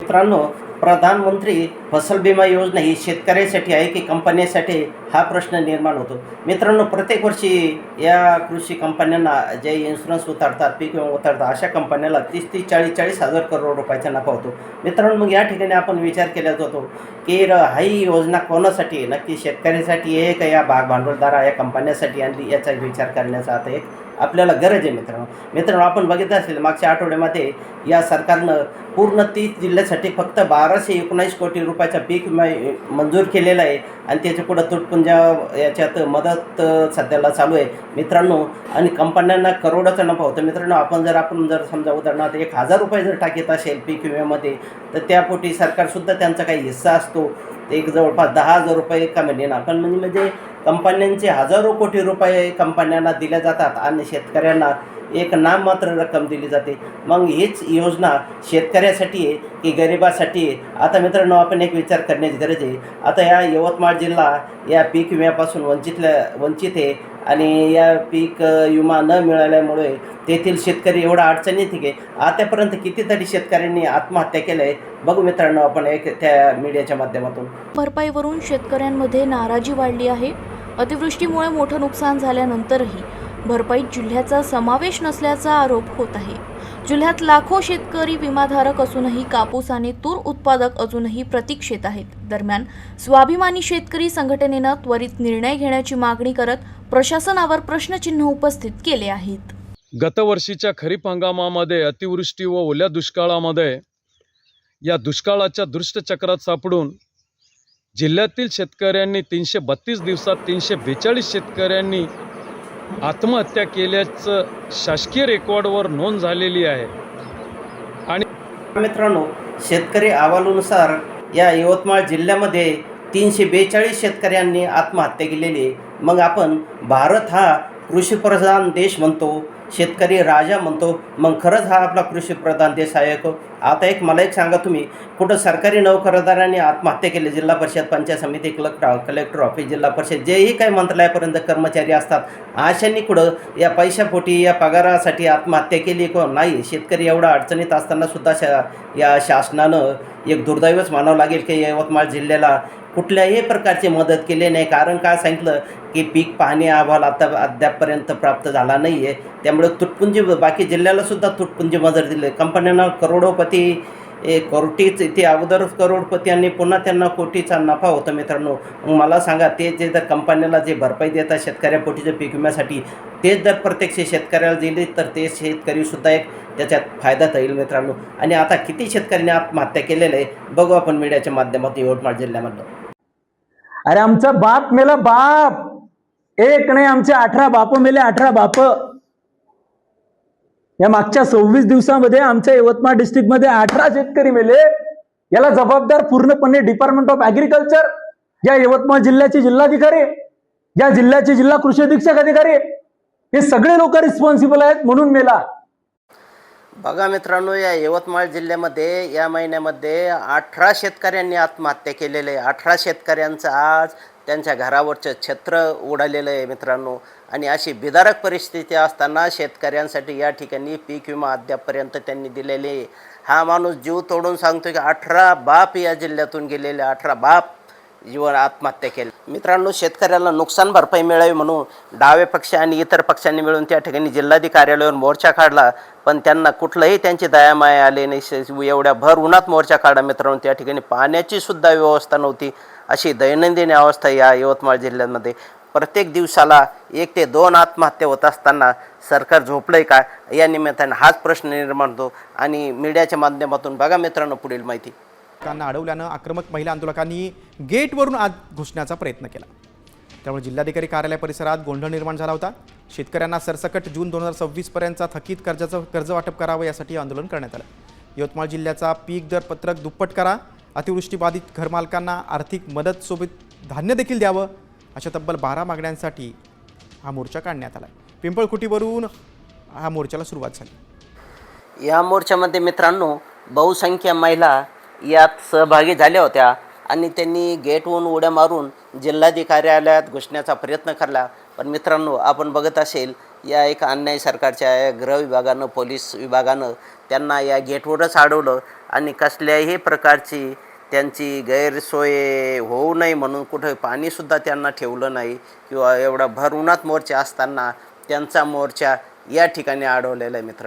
मित्रांनो, प्रधानमंत्री फसल बिमा योजना ही शेतकऱ्यासाठी आहे की कंपन्यांसाठी, हा प्रश्न निर्माण होतो. मित्रांनो, प्रत्येक वर्षी या कृषी कंपन्यांना जे इन्शुरन्स उतारतात, पीक विमा उतारतात, अशा कंपन्याला 30-30, 40-40 हजार करोड रुपयाचा नफा होतो. मित्रांनो, मग या ठिकाणी आपण विचार केला जातो की ही योजना कोणासाठी आहे? नक्की शेतकऱ्यासाठी आहे का या भागभांडवलदार या कंपन्यांसाठी आणली, याचा विचार करण्याचा आता एक आपल्याला गरज आहे. मित्रांनो, आपण बघितलं असेल मागच्या आठवड्यामध्ये या सरकारनं पूर्ण 30 जिल्ह्यासाठी फक्त 1219 कोटी रुपयाचा पीक विमा मंजूर केलेला आहे आणि त्याच्या पुढं तुटपुंजा याच्यात मदत सध्याला चालू आहे मित्रांनो. आणि कंपन्यांना करोडोचा नफा होतो. मित्रांनो, आपण जर समजा उदाहरणार्थ 1000 रुपये जर टाकीत असेल पीक विम्यामध्ये, तर त्यापोटी सरकारसुद्धा त्यांचा काही हिस्सा असतो. एक जवळपास 10,000 रुपये एका महिन्याला आपण म्हणजे कंपन्यांचे हजारो कोटी रुपये कंपन्यांना दिल्या जातात आणि शेतकऱ्यांना एक नाममात्र रक्कम दिली जाते. मग हीच योजना शेतकऱ्यासाठी आहे की गरिबासाठी आहे? आता मित्रांनो, आपण एक विचार करण्याची गरज आहे. आता या यवतमाळ जिल्हा या पीक विम्यापासून वंचित आहे आणि या पीक विमा न मिळाल्यामुळे तेथील शेतकरी एवढा अडचणीत आहे. आतापर्यंत कितीतरी शेतकऱ्यांनी आत्महत्या केल्या आहे. बघू मित्रांनो आपण एक त्या मीडियाच्या माध्यमातून. भरपाईवरून शेतकऱ्यांमध्ये नाराजी वाढली आहे. अतिवृष्टीमुळे मोठं नुकसान झाल्यानंतरही भरपाईत जिल्ह्याचा समावेश नसल्याचा आरोप होत आहे. जिल्ह्यात लाखो शेतकरी विमाधारक असूनही कापूस आणि तूर उत्पादक अजूनही प्रतीक्षेत आहेत. दरम्यान स्वाभिमानी शेतकरी संघटनेनं त्वरित निर्णय घेण्याची मागणी करत प्रशासनावर प्रश्नचिन्ह उपस्थित केले आहेत. गतवर्षीच्या खरीप हंगामामध्ये अतिवृष्टी व ओल्या दुष्काळामध्ये या दुष्काळाच्या दुष्टचक्रात सापडून जिल्ह्यातील शेतकऱ्यांनी 332 दिवसात 342 शेतकऱ्यांनी आत्महत्या केल्याचं शासकीय रेकॉर्डवर नोंद झालेली आहे. आणि मित्रांनो, शेतकरी अहवालानुसार या यवतमाळ जिल्ह्यामध्ये 342 शेतकऱ्यांनी आत्महत्या केलेली आहे. मग आपण भारत हा कृषीप्रधान देश म्हणतो, शेतकरी राजा म्हणतो, मग खरंच हा आपला कृषीप्रधान देश आहे का? आता मला एक सांगा, तुम्ही कुठं सरकारी नोकरदारांनी आत्महत्या केली? जिल्हा परिषद, पंचायत समिती, कलेक्टर ऑफिस, जिल्हा परिषद, जेही काही मंत्रालयापर्यंत कर्मचारी असतात, अशांनी कुठं या पैशापोटी या पगारासाठी आत्महत्या केली का? नाही. शेतकरी एवढा अडचणीत असताना सुद्धा या शासनानं एक दुर्दैवच मानावं लागेल की यवतमाळ जिल्ह्याला कुठल्याही प्रकारची मदत केली नाही. कारण काय सांगितलं की पीक पाहणी अहवाल अद्यापपर्यंत प्राप्त झाला नाही आहे. त्यामुळे तुटपुंजी बाकी जिल्ह्यालासुद्धा तुटपुंजी मदत दिली. कंपन्यांना कोटीच ते अगोदरच करोडपती आणि पुन्हा त्यांना कोटीचा नफा होतो. मित्रांनो, मग मला सांगा, ते जे जर कंपन्याला जे भरपाई देतात शेतकऱ्यापोटीच्या पीक विम्यासाठी, तेच जर प्रत्यक्ष शेतकऱ्याला दिली तर ते शेतकरीसुद्धा एक त्याच्यात फायदा होईल मित्रांनो. आणि आता किती शेतकऱ्यांनी आत्महत्या केलेलं आहे बघू आपण मीडियाच्या माध्यमातून यवतमाळ जिल्ह्यामधलं. अरे आमचा बाप मेला, बाप एक नाही, आमचे 18 बाप मेले, 18 बाप. या मागच्या 26 दिवसामध्ये आमच्या यवतमाळ डिस्ट्रिक्टमध्ये 18 शेतकरी मेले. याला जबाबदार पूर्णपणे डिपार्टमेंट ऑफ ऍग्रिकल्चर, या यवतमाळ जिल्ह्याचे जिल्हाधिकारी, या जिल्ह्याचे जिल्हा कृषी अधीक्षक अधिकारी, हे सगळे लोक रिस्पॉन्सिबल आहेत म्हणून मेला. बघा मित्रांनो, या यवतमाळ जिल्ह्यामध्ये या महिन्यामध्ये 18 शेतकऱ्यांनी आत्महत्या केलेले आहे. 18 शेतकऱ्यांचं आज त्यांच्या घरावरचं छत्र उडालेलं आहे मित्रांनो. आणि अशी बिदारक परिस्थिती असताना शेतकऱ्यांसाठी या ठिकाणी पीक विमा अद्यापपर्यंत त्यांनी दिलेले आहे. हा माणूस जीव तोडून सांगतो की 18 बाप या जिल्ह्यातून गेलेले, 18 बाप जीवन आत्महत्या केली. मित्रांनो, शेतकऱ्याला नुकसान भरपाई मिळावी म्हणून डावे पक्ष आणि इतर पक्षांनी मिळून त्या ठिकाणी जिल्हाधिकारी कार्यालयावर मोर्चा काढला, पण त्यांना कुठलंही त्यांची दयामाया आली नाही. एवढ्या भर उन्हात मोर्चा काढला मित्रांनो. त्या ठिकाणी पाण्याची सुद्धा व्यवस्था नव्हती. अशी दैनंदिन अवस्था या यवतमाळ जिल्ह्यामध्ये. प्रत्येक दिवसाला 1 ते 2 आत्महत्या होत असताना सरकार झोपलंय का, या निमित्ताने हाच प्रश्न निर्माण होतो. आणि मीडियाच्या माध्यमातून बघा मित्रांनो पुढील माहिती. अडवल्यानं आक्रमक महिला आंदोलकांनी गेटवरून आत घुसण्याचा प्रयत्न केला. त्यामुळे जिल्हाधिकारी कार्यालय परिसरात गोंधळ निर्माण झाला होता. शेतकऱ्यांना सरसकट जून 2026 पर्यंतचा थकीत कर्ज वाटप करावं यासाठी आंदोलन करण्यात आलं. यवतमाळ जिल्ह्याचा पीक दर पत्रक दुप्पट करा, अतिवृष्टीबाधित घरमालकांना आर्थिक मदत सोबत धान्य देखील द्यावं, अशा तब्बल 12 मागण्यांसाठी हा मोर्चा काढण्यात आला. पिंपळखुटीवरून हा मोर्चाला सुरुवात झाली. या मोर्चामध्ये मित्रांनो बहुसंख्य महिला यात सहभागी झाल्या होत्या आणि त्यांनी गेटवरून उड्या मारून जिल्हाधिकारी कार्यालयात घुसण्याचा प्रयत्न केला. पण मित्रांनो, आपण बघत असेल या एक अन्याय सरकारच्या गृह विभागानं पोलीस विभागानं त्यांना या गेटवरच अडवलं आणि कसल्याही प्रकारची त्यांची गैरसोय होऊ नये म्हणून कुठं पाणीसुद्धा त्यांना ठेवलं नाही किंवा एवढा भर उन्हात मोर्चा असताना त्यांचा मोर्चा या ठिकाणी अडवलेला आहे मित्र.